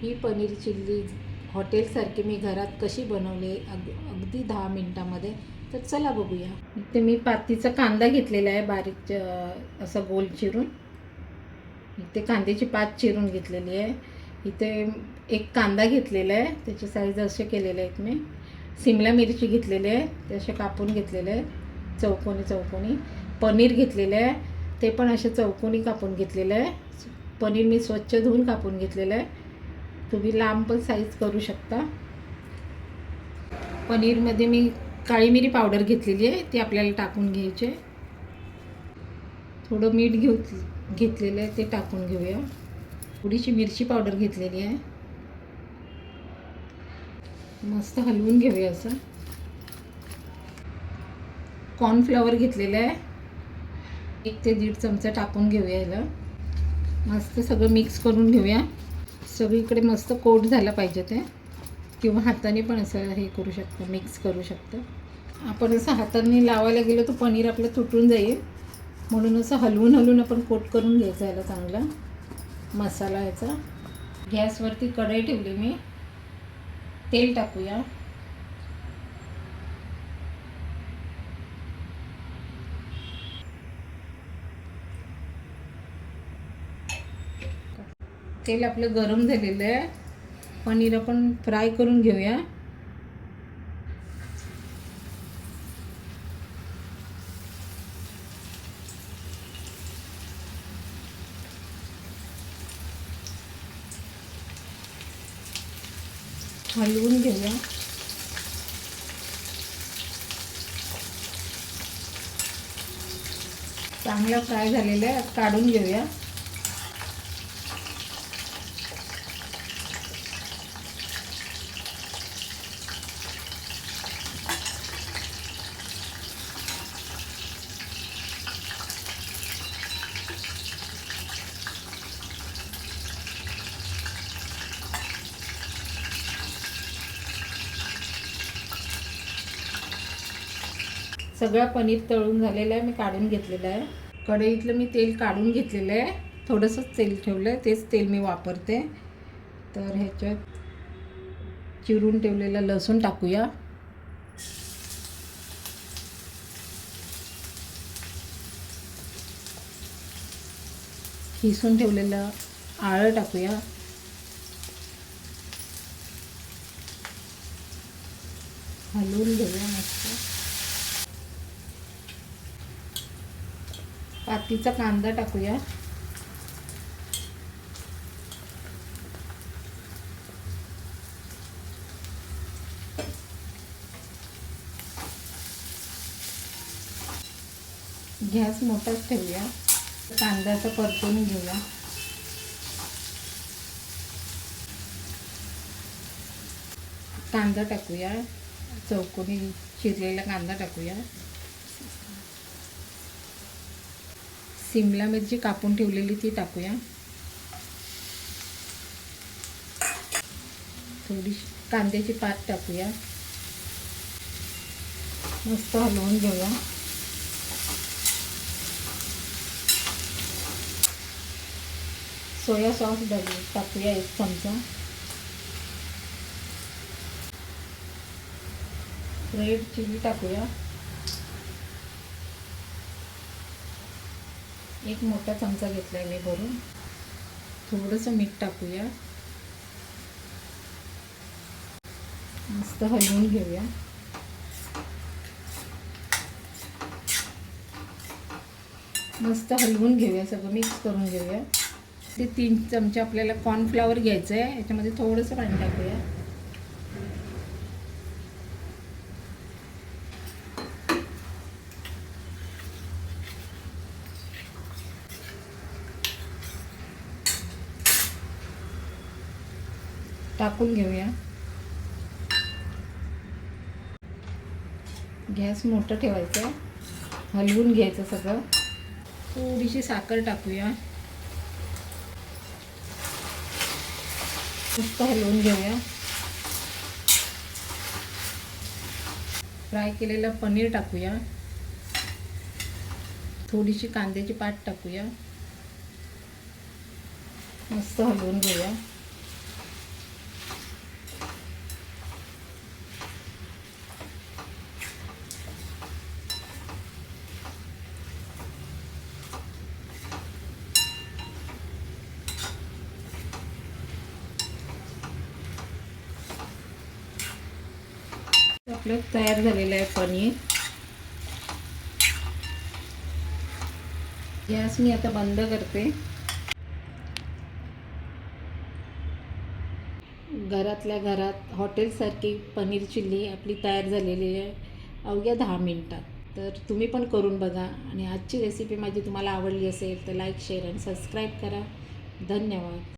ही paneer chilli हॉटेलसारखी मी घरात कशी बनवले अगदी 10 मिनटामध्ये. तर चला बघूया. इथे मी पातीचा कांदा घेतलेला आहे बारीक असा गोल चिरून. इथे कांद्याची पात चिरून घेतलेली आहे. इथे एक कांदा घेतलेला आहे, त्याचे साईज असे केलेले आहेत मी. सिमला मिरची घेतलेली आहे, ते असे कापून घेतलेले आहे चौकोनी चौकोनी. पनीर घेतलेलं आहे, ते पण असे चौकोनी कापून घेतलेलं आहे. पनीर मी स्वच्छ धुवून कापून घेतलेलं आहे. तुम्ही लांब पण साईज करू शकता. पनीरमध्ये मी काळी मिरी पावडर घेतलेली आहे, ती आपल्याला टाकून घ्यायची आहे. थोडं मीठ घेतलेलं आहे, ते टाकून घेऊया. थोडीशी मिरची पावडर घेतलेली आहे, मस्त हलवून घेऊया. असं कॉर्नफ्लॉवर घेतलेलं आहे, 1 ते 1.5 चमचा टाकून घेऊया. याला मस्त सगळं मिक्स करून घेऊया. सगळीकडे मस्त कोट झालं पाहिजे ते, किंवा हाताने पण असं हे करू शकतं, मिक्स करू शकतं. आपण असं हाताने लावायला गेलो तर पनीर आपलं तुटून जाईल, म्हणून असं हलवून हलवून आपण कोट करून घ्यायचं याला चांगला मसाला याचा. गॅसवरती कढई ठेवली मी, तेल टाकूया. तेल आपलं गरम झालेलं आहे, पनीर आपण फ्राय करून घेऊया. हलवून घेऊया. चांगला फ्राय झालेला आहे, काढून घेऊया. सगळं पनीर तळून झालेलं आहे, मी काढून घेतलेलं आहे. कढईतलं मी तेल काढून घेतलेलं आहे, थोडंसंच तेल ठेवलं आहे, तेच तेल मी वापरते. तर ह्याच्यात चिरून ठेवलेलं लसूण टाकूया. किसून ठेवलेलं आलं टाकूया. हलवून घेऊया मस्त. पातीचा कांदा टाकूया. गॅस मोठाच ठेवूया. कांद्याचं परतून घेऊया. कांदा टाकूया, चौकोनी चिरलेला कांदा टाकूया. सिमला मिरची कापून ठेवलेली ती टाकूया. थोडीशी कांद्याची पात टाकूया. मस्त हलवून घेऊया. सोया सॉस टाकूया 1 चमचा. रेड चिली टाकूया. 1 मोठा चमचा घेतला आहे मी भरून. थोडंसं मीठ टाकूया. मस्त हलवून घेऊया. मस्त हलवून घेऊया, सगळं मिक्स करून घेऊया. ते 3 चमचे आपल्याला कॉर्नफ्लॉवर घ्यायचं आहे, याच्यामध्ये थोडंसं पाणी टाकूया. टाकून घेऊया. गॅस मोठं ठेवायचं आहे, हलवून घ्यायचं सगळं. थोडीशी साखर टाकूया. मस्त हलवून घेऊया. फ्राय केलेलं पनीर टाकूया. थोडीशी कांद्याची पात टाकूया. मस्त हलवून घेऊया. आपलं तयार झालेलं आहे पनीर. गॅस मी आता बंद करते. घरातल्या घरात हॉटेलसारखी पनीर चिल्ली आपली तयार झालेली आहे अवघ्या 10 मिनटात. तर तुम्ही पण करून बघा आणि आजची रेसिपी माझी तुम्हाला आवडली असेल तर लाईक, शेअर आणि सबस्क्राईब करा. धन्यवाद.